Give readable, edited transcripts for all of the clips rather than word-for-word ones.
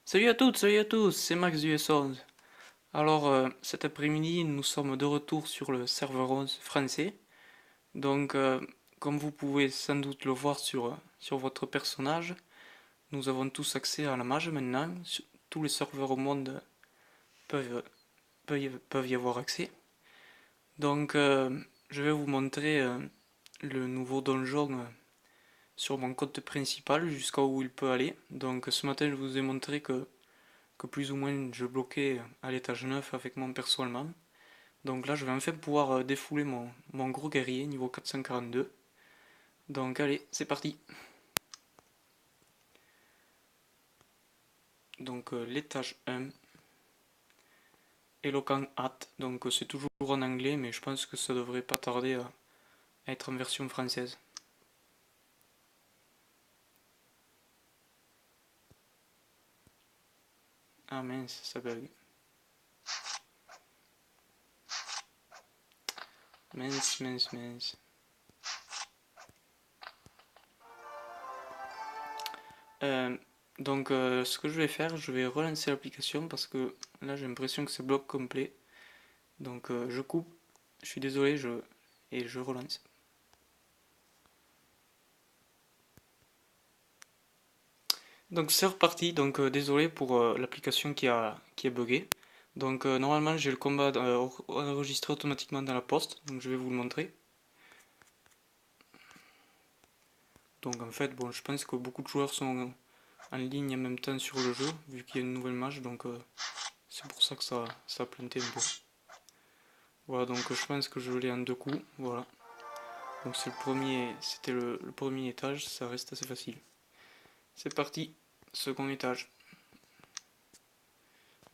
Salut à toutes, salut à tous, c'est Max du S11. Alors, cet après-midi, nous sommes de retour sur le serveur 11 français. Donc, comme vous pouvez sans doute le voir sur votre personnage, nous avons tous accès à la mage maintenant. Tous les serveurs au monde peuvent, peuvent y avoir accès. Donc, je vais vous montrer le nouveau donjon sur mon compte principal jusqu'à où il peut aller. Donc, ce matin, je vous ai montré que plus ou moins je bloquais à l'étage 9 avec mon perso allemand. Donc là, je vais enfin pouvoir défouler mon gros guerrier niveau 442. Donc allez, c'est parti. Donc l'étage 1, Eloquent Hat. Donc c'est toujours en anglais, mais je pense que ça devrait pas tarder à être en version française. Ah mince, ça bug. Mince, mince, mince. Euh, ce que je vais faire, je vais relancer l'application parce que là j'ai l'impression que c'est bloc complet. Donc je coupe, je suis désolé, et je relance. Donc c'est reparti, donc désolé pour l'application qui a bugué. Donc normalement j'ai le combat enregistré automatiquement dans la poste, donc je vais vous le montrer. Donc en fait, bon, je pense que beaucoup de joueurs sont en ligne en même temps sur le jeu, vu qu'il y a une nouvelle match, donc c'est pour ça que ça a planté un peu. Voilà, donc je pense que je l'ai en deux coups, voilà. Donc c'est le premier, c'était le premier étage, ça reste assez facile. C'est parti, second étage.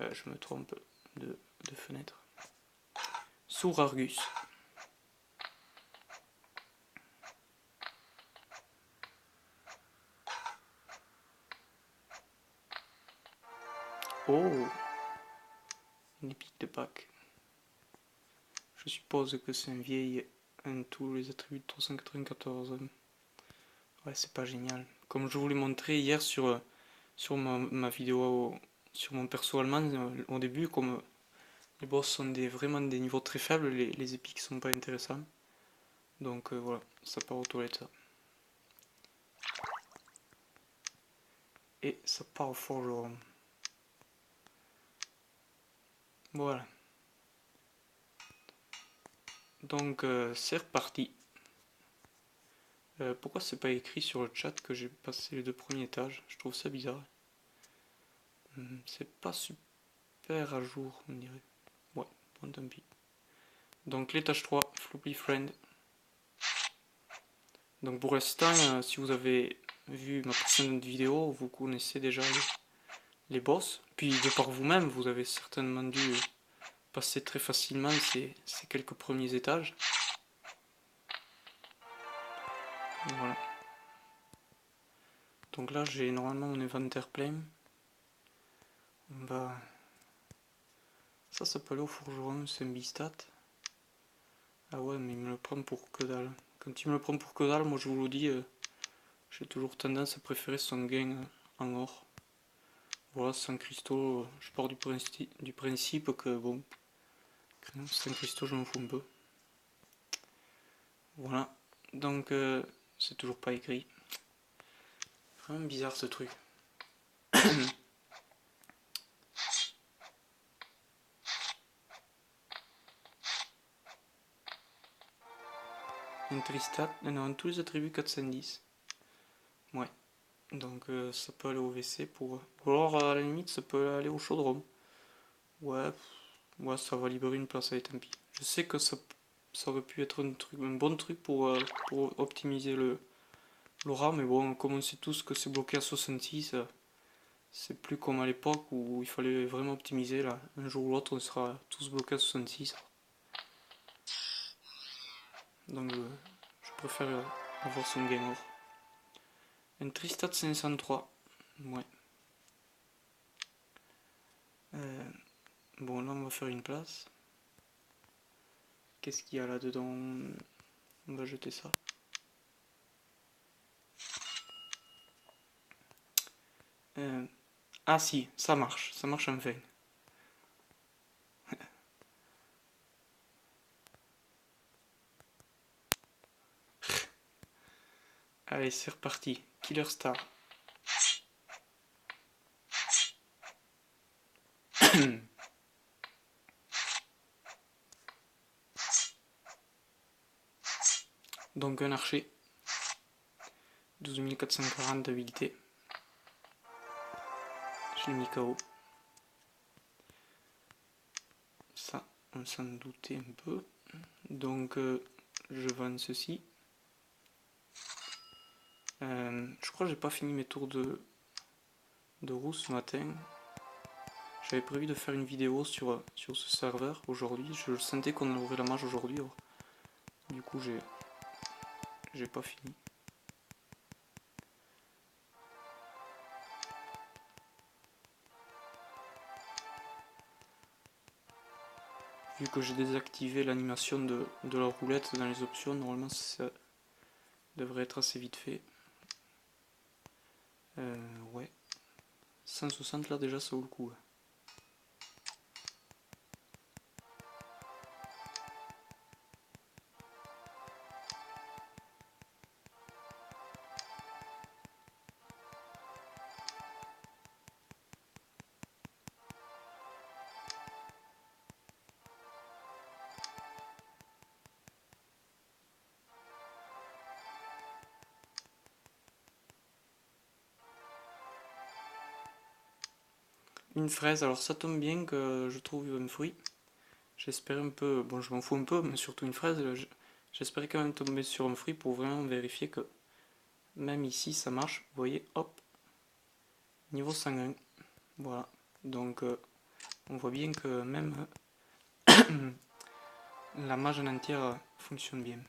Je me trompe de fenêtre. Sourd Argus. Oh, une épique de Pâques. Je suppose que c'est un vieil tous les attributs de 394. Ouais, c'est pas génial. Comme je vous l'ai montré hier sur ma vidéo sur mon perso allemand, au début, comme les boss sont vraiment des niveaux très faibles, les épiques sont pas intéressants. Donc voilà, ça part aux toilettes ça. Et ça part au forgeron. Voilà. Donc c'est reparti. Pourquoi c'est pas écrit sur le chat que j'ai passé les deux premiers étages? Je trouve ça bizarre. C'est pas super à jour, on dirait. Ouais, bon tant pis. Donc l'étage 3, Floppy Friend. Donc pour l'instant, si vous avez vu ma précédente vidéo, vous connaissez déjà les boss. Puis de par vous-même, vous avez certainement dû passer très facilement ces quelques premiers étages. Voilà. Donc là, j'ai normalement mon inventaire plein. On va... Ça peut aller au forgeron, c'est un bistat. Ah ouais, mais il me le prend pour que dalle. Quand il me le prend pour que dalle, moi je vous le dis, j'ai toujours tendance à préférer son gain en or. Voilà, sans cristaux, je pars du principe que bon, sans cristaux je m'en fous un peu. Voilà, donc c'est toujours pas écrit. Vraiment bizarre ce truc. Un tristat, non, tous les attributs 410. Ouais, donc ça peut aller au WC pour. Ou alors à la limite ça peut aller au chaudron. Ouais, ouais, ça va libérer une place, allez tant pis. Je sais que ça aurait pu être un bon truc pour optimiser l'aura, mais bon, comme on sait tous que c'est bloqué à 66, c'est plus comme à l'époque où il fallait vraiment optimiser. Là. Un jour ou l'autre, on sera tous bloqués à 66. Donc je préfère avoir son gain or. Un Tristat 503. Ouais. Euh, bon, là, on va faire une place. Qu'est-ce qu'il y a là-dedans? On va jeter ça. Euh, Ah si, ça marche enfin. Allez, c'est reparti. Killer Star. Donc un archer. 12440 d'habilité. Je l'ai mis KO. Ça, on s'en doutait un peu. Donc je vends ceci. Je crois que j'ai pas fini mes tours de roue ce matin. J'avais prévu de faire une vidéo sur ce serveur aujourd'hui. Je sentais qu'on aurait la mage aujourd'hui. Du coup, j'ai pas fini. Vu que j'ai désactivé l'animation de la roulette dans les options, normalement ça devrait être assez vite fait. Ouais. 160 là déjà ça vaut le coup. Une fraise, alors ça tombe bien que je trouve un fruit. J'espère un peu, bon je m'en fous un peu, mais surtout une fraise, j'espérais quand même tomber sur un fruit pour vraiment vérifier que même ici ça marche. Vous voyez, hop, niveau 101. Voilà, donc on voit bien que même la mage en entière fonctionne bien.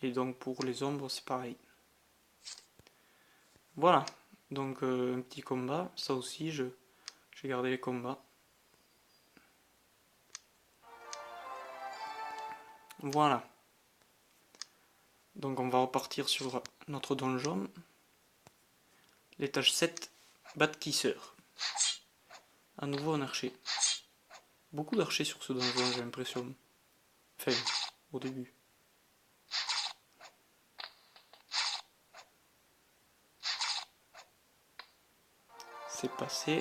Et donc pour les ombres c'est pareil. Voilà, donc un petit combat, ça aussi j'ai gardé les combats. Voilà, donc on va repartir sur notre donjon. L'étage 7, bâtisseur. À nouveau un archer. Beaucoup d'archers sur ce donjon j'ai l'impression. Enfin, au début. C'est passé.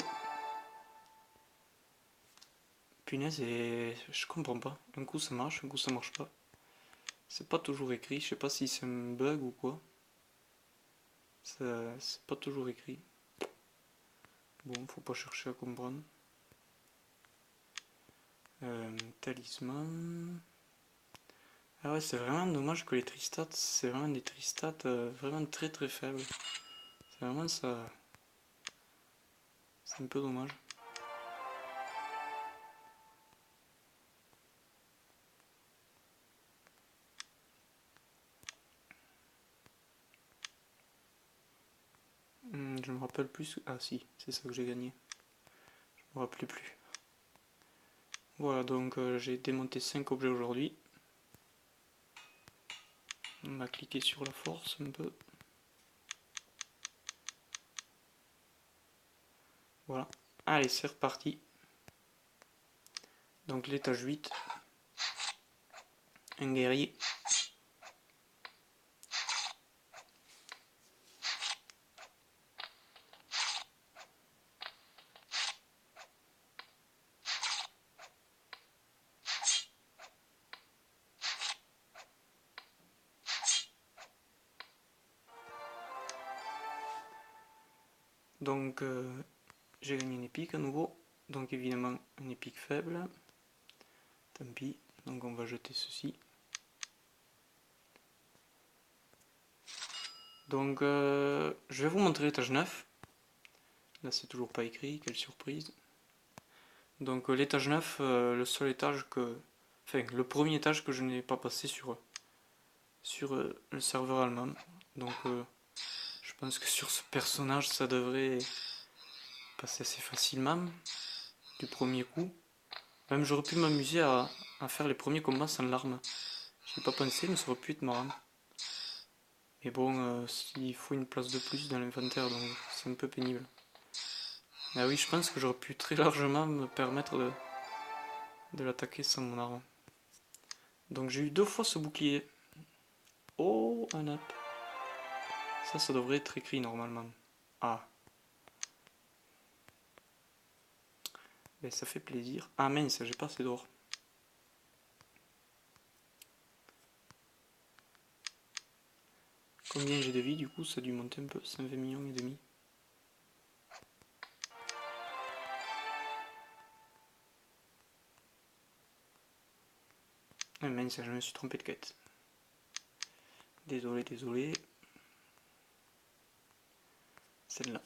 Punaise, et je comprends pas. Un coup ça marche, un coup ça marche pas. C'est pas toujours écrit, je sais pas si c'est un bug ou quoi. C'est pas toujours écrit. Bon, faut pas chercher à comprendre. Talisman. Ah ouais, c'est vraiment dommage que les tristats, c'est vraiment des tristats vraiment très très faibles. C'est vraiment ça. C'est un peu dommage. Je me rappelle plus. Ah si, c'est ça que j'ai gagné. Je me rappelais plus. Voilà, donc j'ai démonté 5 objets aujourd'hui. On va cliquer sur la force un peu. Voilà. Allez, c'est reparti. Donc l'étage 8. Un guerrier. Donc j'ai gagné une épique à nouveau. Donc évidemment une épique faible. Tant pis. Donc on va jeter ceci. Donc je vais vous montrer l'étage 9. Là c'est toujours pas écrit, quelle surprise. Donc l'étage 9, le seul étage que... Enfin, le premier étage que je n'ai pas passé sur le serveur allemand. Donc je pense que sur ce personnage ça devrait passer assez facilement du premier coup. Même j'aurais pu m'amuser à faire les premiers combats sans l'arme. J'y ai pas pensé mais ça aurait pu être marrant. Mais bon, il faut une place de plus dans l'inventaire, donc c'est un peu pénible. Ah oui, je pense que j'aurais pu très largement me permettre de l'attaquer sans mon arme. Donc j'ai eu 2 fois ce bouclier. Oh, un up. Ça devrait être écrit normalement. Ah. Ben, ça fait plaisir. Ah mince, j'ai pas assez d'or. Combien j'ai de vie du coup? Ça a dû monter un peu. 120 millions et demi. Ah mince, je me suis trompé de quête. Désolé, désolé. Celle-là.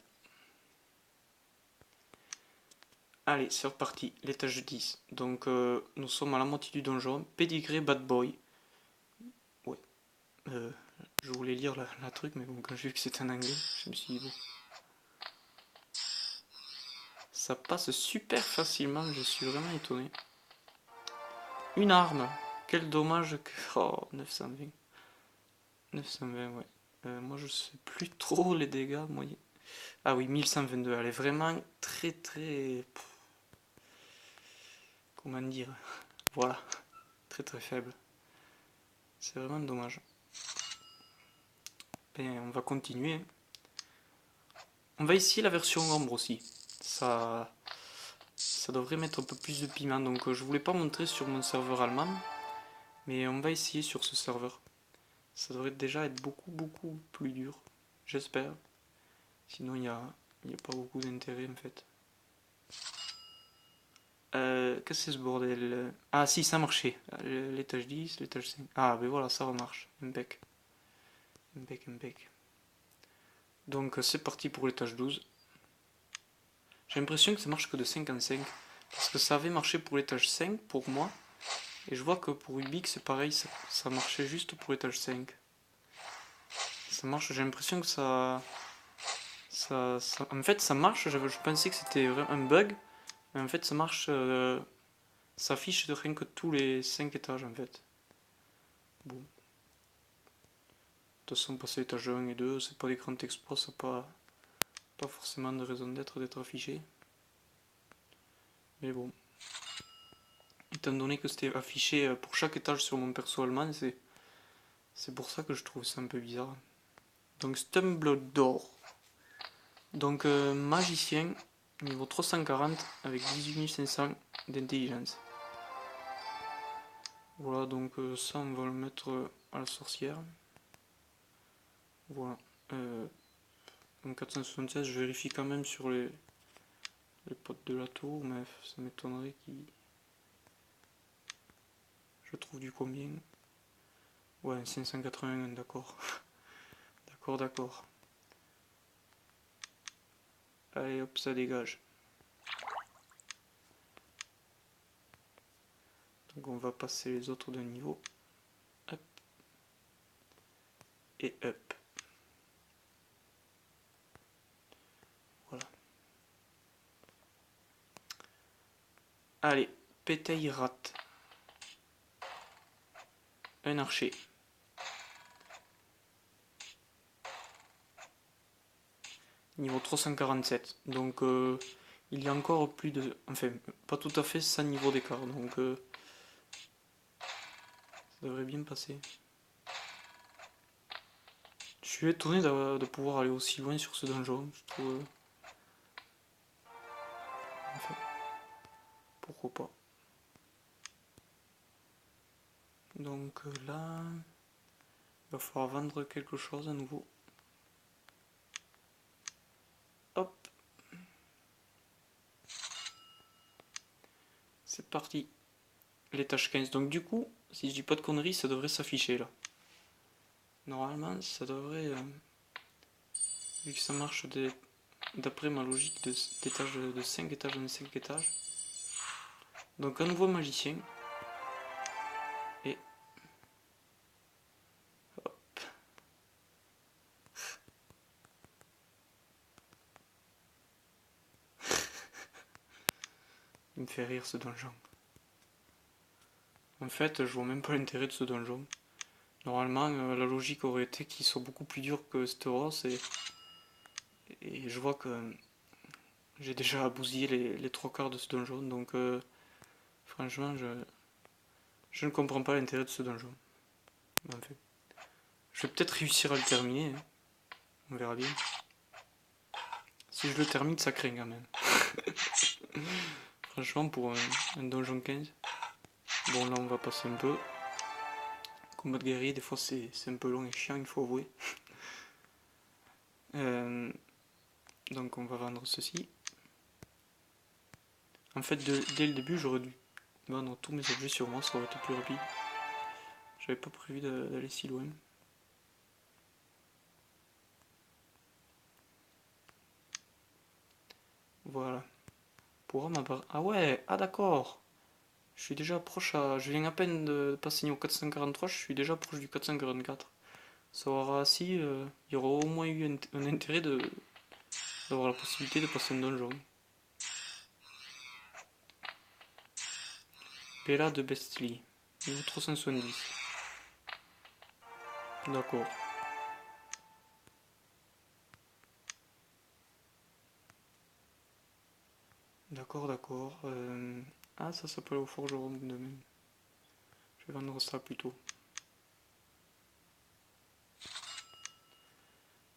Allez, c'est reparti. L'étage 10. Donc nous sommes à la moitié du donjon. Pédigré Bad Boy. Ouais. Je voulais lire la truc, mais bon, quand j'ai vu que c'était en anglais, je me suis dit bon. Ça passe super facilement, je suis vraiment étonné. Une arme. Quel dommage que... Oh, 920. 920, ouais. Moi, je sais plus trop les dégâts moyens. Ah oui, 1122. Elle est vraiment très, très... Comment dire? Voilà. Très, très faible. C'est vraiment dommage. Ben, on va continuer. On va essayer la version ombre aussi. Ça devrait mettre un peu plus de piment. Donc, je voulais pas montrer sur mon serveur allemand. Mais on va essayer sur ce serveur. Ça devrait déjà être beaucoup, beaucoup plus dur. J'espère. Sinon, il n'y a pas beaucoup d'intérêt en fait. Qu'est-ce que c'est ce bordel? Ah si, ça marchait. L'étage 10, l'étage 5. Ah ben voilà, ça remarche. Impec. Impec, impec. Donc c'est parti pour l'étage 12. J'ai l'impression que ça marche que de 5 en 5. Parce que ça avait marché pour l'étage 5 pour moi. Et je vois que pour Ubix c'est pareil, ça marchait juste pour l'étage 5. Ça marche, j'ai l'impression que en fait ça marche, je pensais que c'était un bug. Mais en fait ça marche, ça affiche de rien que tous les 5 étages en fait. Bon. De toute façon passer l'étage 1 et 2, c'est pas des grands exploits, ça n'a pas forcément de raison d'être affiché. Mais bon. Étant donné que c'était affiché pour chaque étage sur mon perso allemand, c'est pour ça que je trouve ça un peu bizarre. Donc Stumble d'or. Donc magicien, niveau 340 avec 18 500 d'intelligence. Voilà, donc ça on va le mettre à la sorcière. Voilà. Donc 476, je vérifie quand même sur les potes de la tour, mais ça m'étonnerait qu'il... Je trouve du combien? Ouais, 581, d'accord. D'accord, d'accord. Allez hop, ça dégage. Donc on va passer les autres de niveau. Hop. Et hop. Voilà. Allez, pétaille rate. Un archer. Niveau 347. Donc il y a encore plus de... Enfin, pas tout à fait 100 niveaux d'écart. Donc ça devrait bien passer. Je suis étonné de pouvoir aller aussi loin sur ce donjon. Je trouve... Enfin, pourquoi pas. Donc là... Il va falloir vendre quelque chose à nouveau. Hop. C'est parti. L'étage 15. Donc du coup, si je dis pas de conneries, ça devrait s'afficher là. Normalement, ça devrait... vu que ça marche d'après ma logique de 5 étages en 5 étages. Donc un nouveau magicien. Et... Hop. Il me fait rire ce donjon. En fait, je vois même pas l'intérêt de ce donjon. Normalement, la logique aurait été qu'ils soient beaucoup plus durs que Steros et je vois que j'ai déjà bousillé les trois quarts de ce donjon, donc franchement, je ne comprends pas l'intérêt de ce donjon. En fait. Je vais peut-être réussir à le terminer, hein. On verra bien. Si je le termine, ça craint quand même. Franchement, pour un donjon 15. Bon, là, on va passer un peu. Combat de guerrier, des fois, c'est un peu long et chiant, il faut avouer. Euh, donc, on va vendre ceci. En fait, dès le début, j'aurais dû vendre tous mes objets sur moi, ça aurait été plus rapide. J'avais pas prévu d'aller si loin. Voilà. Pour ma barre. Ah ouais, ah d'accord. Je suis déjà proche à. Je viens à peine de passer niveau 443, je suis déjà proche du 444. Ça aura si. Il y aura au moins eu un intérêt d'avoir la possibilité de passer un donjon. Bella de Bestly. Niveau 370. D'accord. D'accord, d'accord. Ah, ça s'appelle au forgeron de même. Je vais vendre ça plutôt.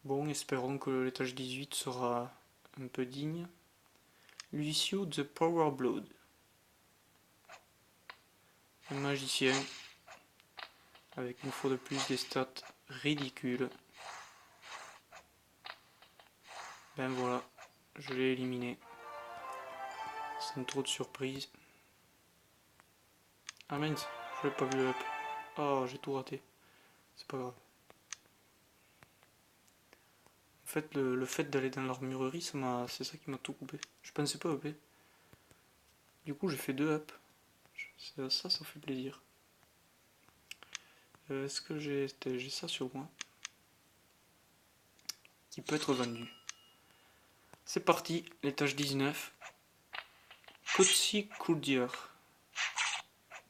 Bon, espérons que l'étage 18 sera un peu digne. Lucio the Power Blood. Un magicien. Avec une fois de plus des stats ridicules. Ben voilà, je l'ai éliminé. Sans trop de surprise. Ah mince, je n'avais pas vu le up. Oh, j'ai tout raté. C'est pas grave. En fait, le fait d'aller dans l'armurerie, c'est ça qui m'a tout coupé. Je pensais pas upper. Du coup, j'ai fait 2 up. Ça fait plaisir. Est-ce que j'ai ça sur moi qui peut être vendu? C'est parti, l'étage 19. Kotsi Kuldir.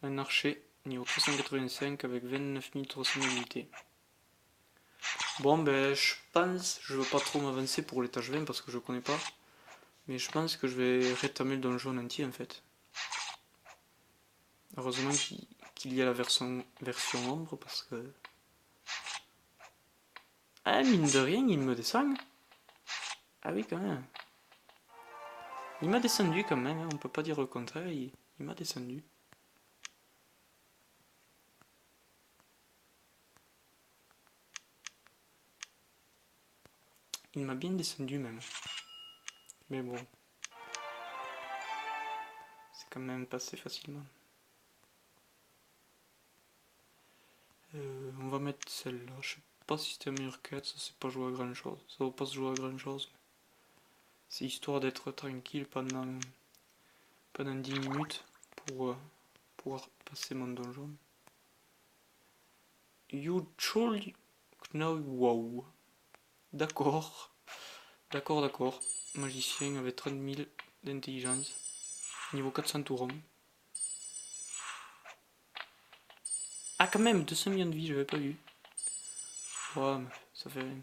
Un archer, niveau 385 avec 29 300 mobilité. Bon, ben, je pense, je veux pas trop m'avancer pour l'étage 20 parce que je connais pas. Mais je pense que je vais rétamer le donjon entier en fait. Heureusement qu'il y a la version ombre parce que. Ah, mine de rien, il me descend. Ah oui, quand même. Il m'a descendu quand même, hein, on peut pas dire le contraire, il m'a descendu. Il m'a bien descendu même. Mais bon. C'est quand même passé facilement. On va mettre celle-là. Je sais pas si c'était la meilleure quête, ça c'est pas jouer à grand chose. Ça va pas se jouer à grand chose. C'est histoire d'être tranquille pendant 10 minutes pour pouvoir passer mon donjon. You truly know wow. D'accord. D'accord, d'accord. Magicien avec 30 000 d'intelligence. Niveau 400 tout rond. Ah quand même, 200 millions de vie, j'avais pas vu. Ouais, mais ça fait rien.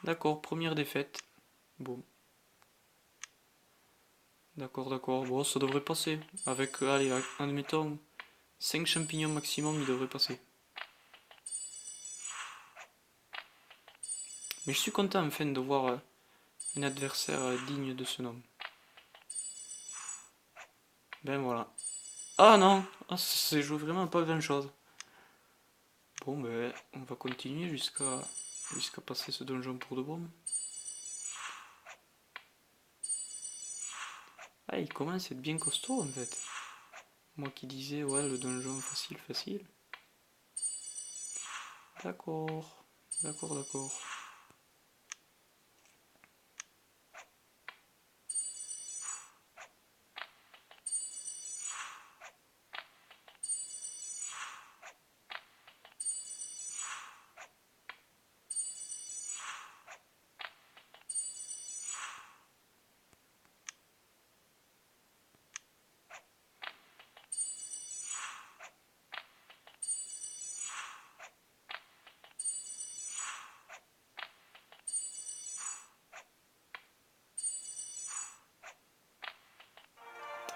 D'accord, première défaite. Bon. D'accord, d'accord. Bon, ça devrait passer. Avec, allez, admettons, 5 champignons maximum, il devrait passer. Mais je suis content enfin de voir un adversaire digne de ce nom. Ben voilà. Ah non, ah, c'est joué vraiment pas grand chose. Bon ben on va continuer jusqu'à passer ce donjon pour de bon. Ah il commence à être bien costaud en fait. Moi qui disais ouais le donjon facile facile. D'accord, d'accord, d'accord.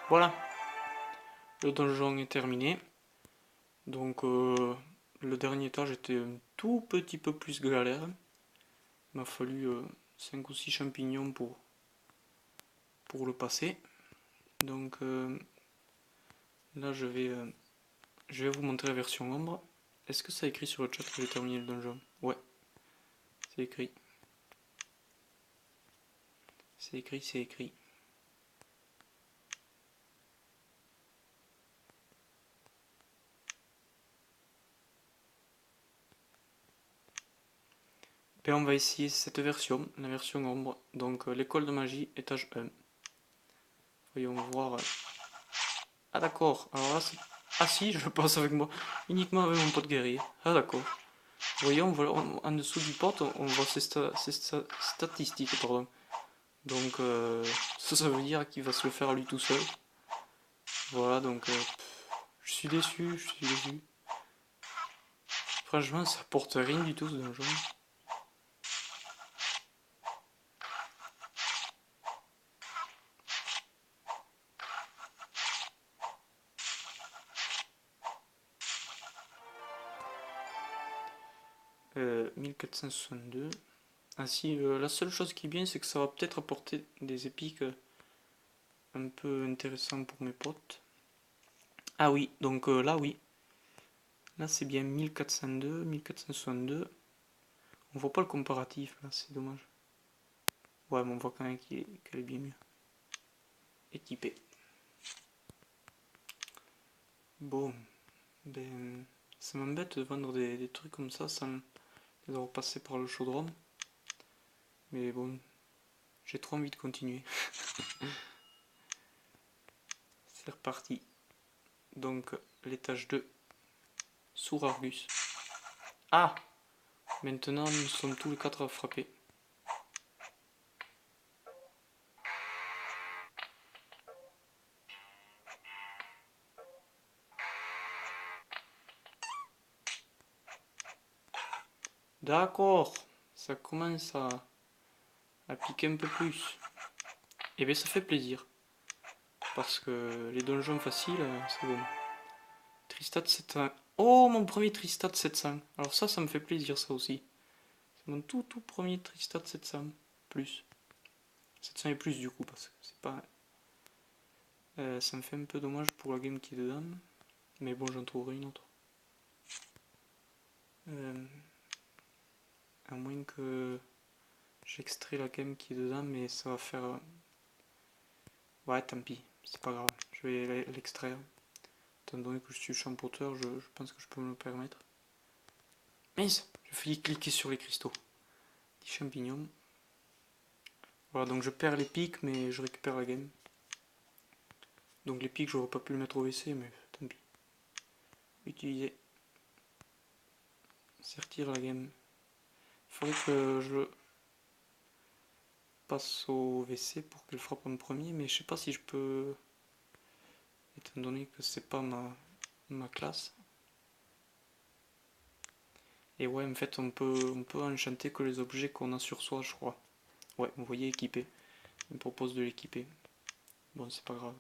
Voilà, le donjon est terminé. Donc le dernier étage était un tout petit peu plus galère. Il m'a fallu 5 ou 6 champignons pour le passer. Donc là je vais vous montrer la version ombre. Est-ce que ça écrit sur le chat que j'ai terminé le donjon? Ouais, c'est écrit. C'est écrit, c'est écrit. Ben, on va essayer cette version, la version ombre. Donc l'école de magie, étage 1. Voyons voir. Ah d'accord, alors là c'est... Ah si, je passe avec moi, uniquement avec mon pote guerrier. Ah d'accord. Voyons, voilà, en dessous du pote, on voit ses statistiques, pardon. Donc ça veut dire qu'il va se le faire à lui tout seul. Voilà, donc je suis déçu, je suis déçu. Franchement, ça porte rien du tout ce donjon. 1462. Ah si, la seule chose qui est bien, c'est que ça va peut-être apporter des épiques un peu intéressants pour mes potes. Ah oui, donc là oui. Là c'est bien 1402, 1462. On voit pas le comparatif là, c'est dommage. Ouais, mais on voit quand même qu'elle est bien mieux. Équipée. Bon, ben ça m'embête de vendre des trucs comme ça sans les avoir passés par le chaudron. Mais bon, j'ai trop envie de continuer. C'est reparti. Donc l'étage 2, sourd Argus. Ah! Maintenant nous sommes tous les quatre à frapper. D'accord, ça commence à piquer un peu plus. Et bien ça fait plaisir. Parce que les donjons faciles, c'est bon. Tristat 700. Oh, mon premier Tristat 700. Alors ça me fait plaisir ça aussi. C'est mon tout premier Tristat 700. Plus. 700 et plus du coup, parce que c'est pas... ça me fait un peu dommage pour la game qui est dedans. Mais bon, j'en trouverai une autre. À moins que j'extrais la game qui est dedans, mais ça va faire... Ouais, tant pis, c'est pas grave. Je vais l'extraire. Étant donné que je suis champoteur, je pense que je peux me le permettre. Mince, j'ai failli cliquer sur les cristaux. 10 champignons. Voilà, donc je perds les pics, mais je récupère la game. Donc les pics, j'aurais pas pu le mettre au WC, mais tant pis. Utiliser. Sortir la game. Il faudrait que je passe au WC pour qu'elle frappe en premier, mais je sais pas si je peux, étant donné que c'est pas ma classe. Et ouais, en fait, on peut enchanter que les objets qu'on a sur soi, je crois. Ouais, vous voyez, équiper. Il me propose de l'équiper. Bon, c'est pas grave.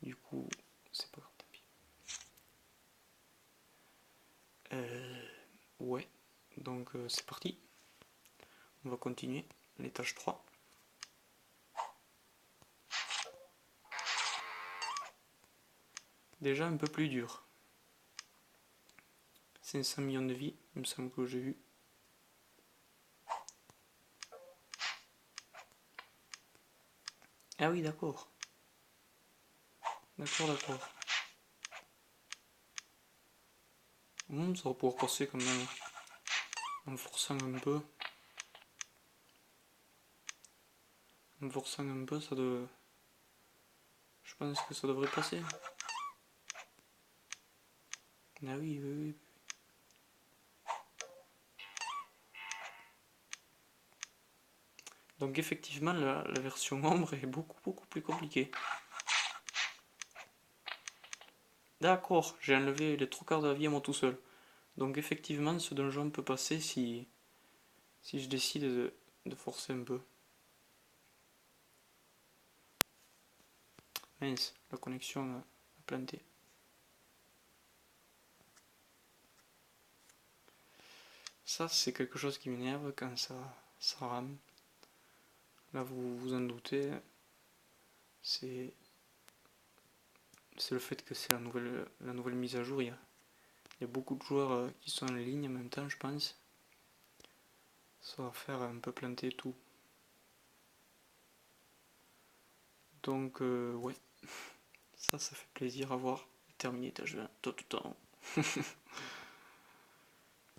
Du coup, c'est pas grave, tant pis. Ouais, donc c'est parti. On va continuer. L'étage 3. Déjà un peu plus dur. 500 millions de vies, il me semble que j'ai vu. Ah oui, d'accord. D'accord, d'accord. Ça va pouvoir passer quand même. En forçant un peu. En forçant un peu, ça doit... Je pense que ça devrait passer. Ah oui, oui, oui. Donc effectivement, la version ombre est beaucoup plus compliquée. D'accord, j'ai enlevé les 3 quarts de la vie à moi tout seul. Donc effectivement, ce donjon peut passer si je décide de forcer un peu. Mince, la connexion a planté. Ça, c'est quelque chose qui m'énerve quand ça rame. Là, vous vous en doutez, c'est le fait que c'est la nouvelle mise à jour. Il y a beaucoup de joueurs qui sont en ligne en même temps, je pense. Ça va faire un peu planter tout. Donc, ouais, ça fait plaisir à voir. Terminé étage 20, tout le temps.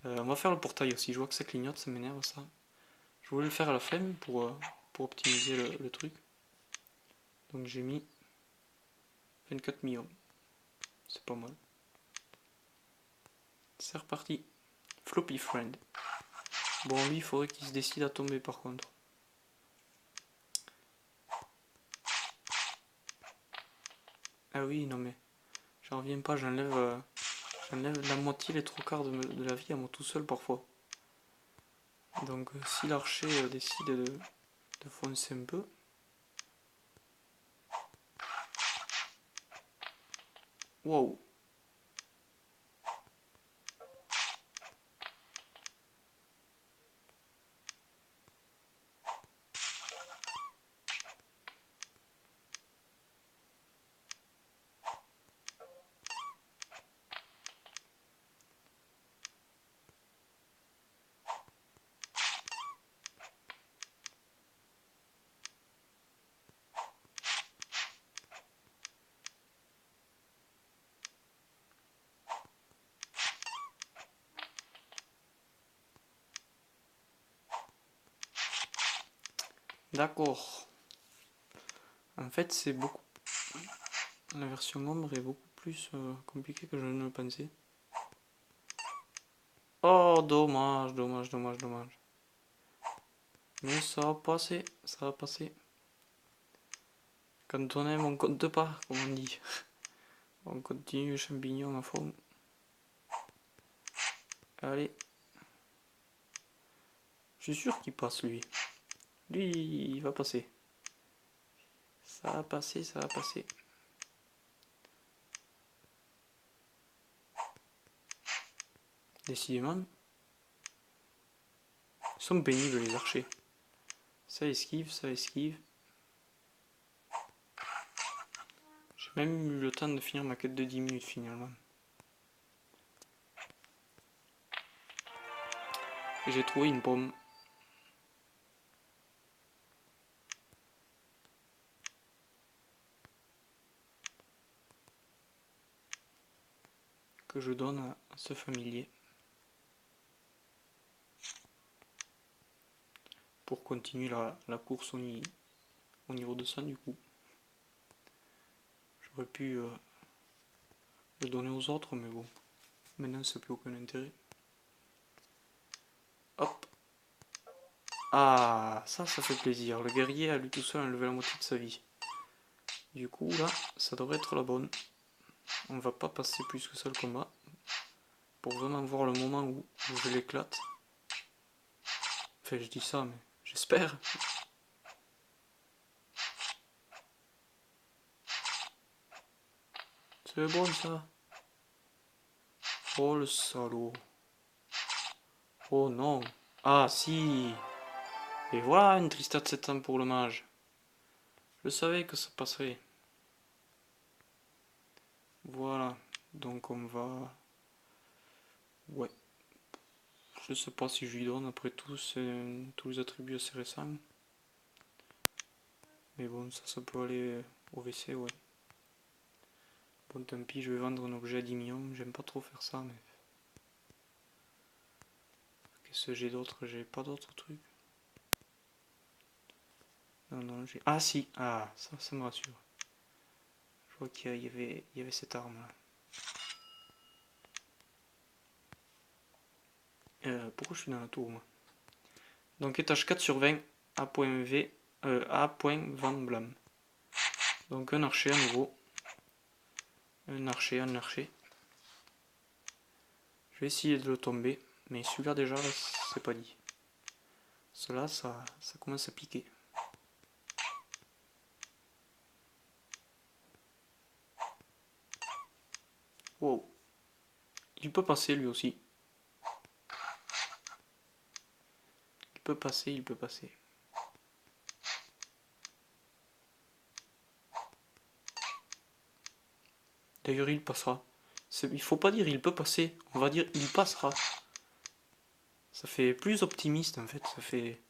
On va faire le portail aussi, je vois que ça clignote, ça m'énerve ça. Je voulais le faire à la flemme pour optimiser le truc. Donc j'ai mis 24 millions. C'est pas mal. C'est reparti. Floppy Friend. Bon, lui, il faudrait qu'il se décide à tomber par contre. Ah oui, non mais, j'en reviens pas, j'enlève la moitié, les trois quarts de la vie à moi tout seul parfois. Donc si l'archer décide de foncer un peu... Wow. D'accord. En fait, c'est beaucoup... La version ombre est beaucoup plus compliquée que je ne le pensais. Oh, dommage, dommage, dommage, dommage. Mais ça va passer, ça va passer. Quand on aime, on compte pas, comme on dit. On continue le champignon à fond. Allez. Je suis sûr qu'il passe, lui. Lui, il va passer. Ça va passer, ça va passer. Décidément. Ils sont pénibles, les archers. Ça esquive, ça esquive. J'ai même eu le temps de finir ma quête de 10 minutes, finalement. Et j'ai trouvé une pomme. Que je donne à ce familier. Pour continuer la course au niveau de ça, du coup. J'aurais pu le donner aux autres, mais bon. Maintenant, ça n'a plus aucun intérêt. Hop. Ah, ça fait plaisir. Le guerrier a lui tout seul enlevé la moitié de sa vie. Du coup, là, ça devrait être la bonne. On va pas passer plus que ça le combat. Pour vraiment voir le moment où je l'éclate. Enfin, je dis ça, mais j'espère. C'est bon, ça. Oh, le salaud. Oh, non. Ah, si. Et voilà, une tristade 7 ans pour le mage. Je savais que ça passerait. Voilà. Donc, on va... Ouais. Je sais pas si je lui donne, après tout, c'est tous les attributs assez récents. Mais bon, ça peut aller au WC, ouais. Bon, tant pis, je vais vendre un objet à 10 millions. J'aime pas trop faire ça, mais... Qu'est-ce que j'ai d'autre? J'ai pas d'autres trucs. Non, non, j'ai... Ah, si! Ah, ça me rassure. Je vois qu'il y avait cette arme-là. Pourquoi je suis dans la tour, moi? Donc, étage 4 sur 20, A.V, A.Van Blam. Donc, un archer à nouveau. Un archer, un archer. Je vais essayer de le tomber. Mais celui-là, déjà, c'est pas dit. Cela, ça commence à piquer. Wow. Il peut passer lui aussi. Il peut passer, il peut passer. D'ailleurs, il passera. Il faut pas dire il peut passer, on va dire il passera. Ça fait plus optimiste en fait. Ça fait.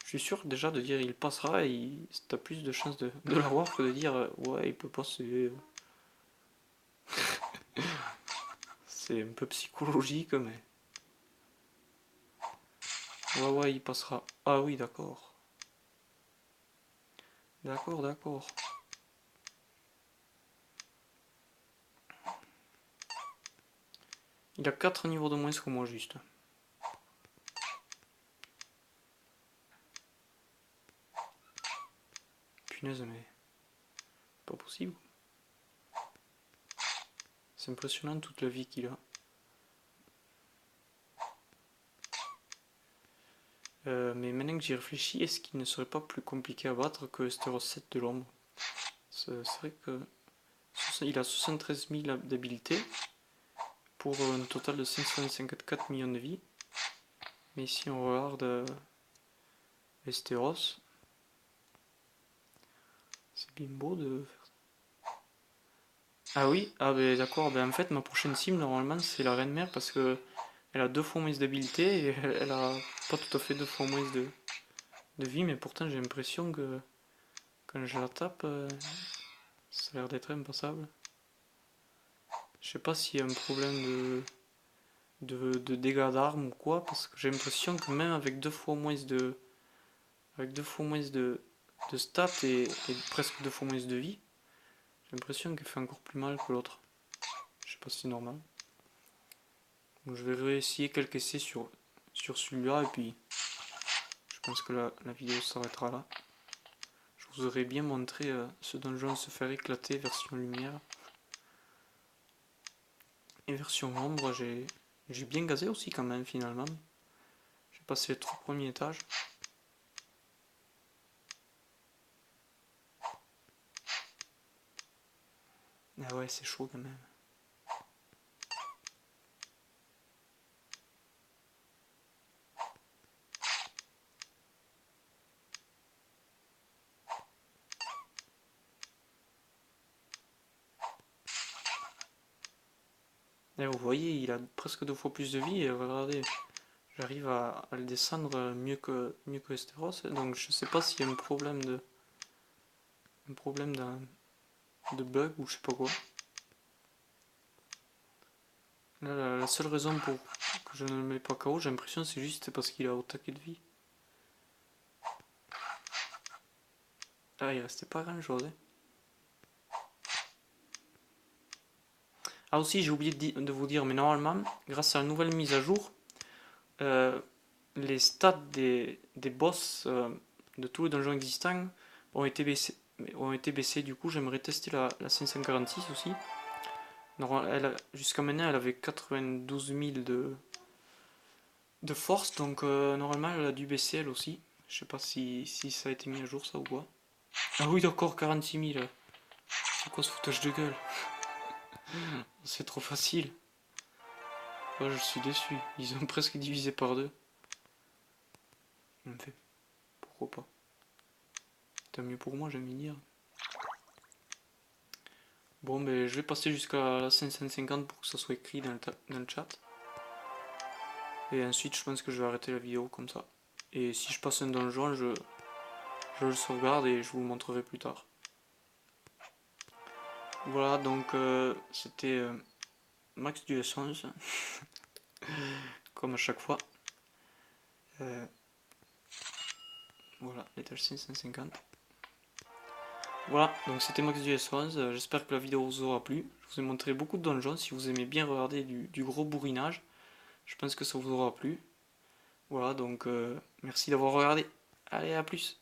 Je suis sûr déjà de dire il passera et t'as plus de chances de l'avoir que de dire ouais il peut passer. C'est un peu psychologique mais. Ouais, il passera. Ah oui, d'accord. D'accord, d'accord. Il a 4 niveaux de moins que moi juste. Punaise mais. Pas possible. C'est impressionnant toute la vie qu'il a. Mais maintenant que j'y réfléchis, est-ce qu'il ne serait pas plus compliqué à battre que Steros 7 de l'ombre? C'est vrai que il a 73 000 d'habilité pour un total de 554 millions de vie. Mais si on regarde Westeros, c'est bien beau de faire ça. Ah oui, ah ben d'accord, ben en fait ma prochaine sim normalement c'est la reine mère parce que elle a 2 fois moins d'habilité et elle a pas tout à fait 2 fois moins de vie, mais pourtant j'ai l'impression que quand je la tape, ça a l'air d'être impassable. Je sais pas s'il y a un problème de dégâts d'armes ou quoi, parce que j'ai l'impression que même avec 2 fois moins de stats et presque 2 fois moins de vie, j'ai l'impression qu'elle fait encore plus mal que l'autre. Je sais pas si c'est normal. Donc je vais réessayer quelques essais sur celui-là et puis je pense que la vidéo s'arrêtera là. Je vous aurais bien montré ce donjon se faire éclater version lumière. Et version ombre, j'ai bien gazé aussi quand même finalement. J'ai passé les 3 premiers étages. Ah ouais, c'est chaud quand même. Et vous voyez, il a presque 2 fois plus de vie et regardez, j'arrive à le descendre mieux que Esteros. Donc je sais pas s'il y a un problème de bug ou je sais pas quoi. Là, la seule raison pour que je ne le mets pas KO, j'ai l'impression c'est juste parce qu'il a au taquet de vie. Ah, il restait pas grand chose. Hein. Ah aussi, j'ai oublié de vous dire, mais normalement, grâce à la nouvelle mise à jour, euh, les stats des boss de tous les donjons existants ont été baissés. Du coup, j'aimerais tester la 546 aussi. Jusqu'à maintenant, elle avait 92 000 de force, donc normalement, elle a dû baisser elle aussi. Je sais pas si ça a été mis à jour, ça ou quoi. Ah oui, d'accord, 46 000. C'est quoi ce foutage de gueule? C'est trop facile. Oh, je suis déçu. Ils ont presque divisé par deux. En fait, pourquoi pas? Tant mieux pour moi, j'aime dire. Bon, ben, je vais passer jusqu'à la 550 pour que ça soit écrit dans le chat. Et ensuite, je pense que je vais arrêter la vidéo comme ça. Et si je passe un donjon, je le sauvegarde et je vous le montrerai plus tard. Voilà, donc c'était Max du S11, comme à chaque fois. Voilà, l'étage 550. Voilà, donc c'était Max du S11. J'espère que la vidéo vous aura plu. Je vous ai montré beaucoup de donjons. Si vous aimez bien regarder du gros bourrinage, je pense que ça vous aura plu. Voilà, donc merci d'avoir regardé. Allez, à plus.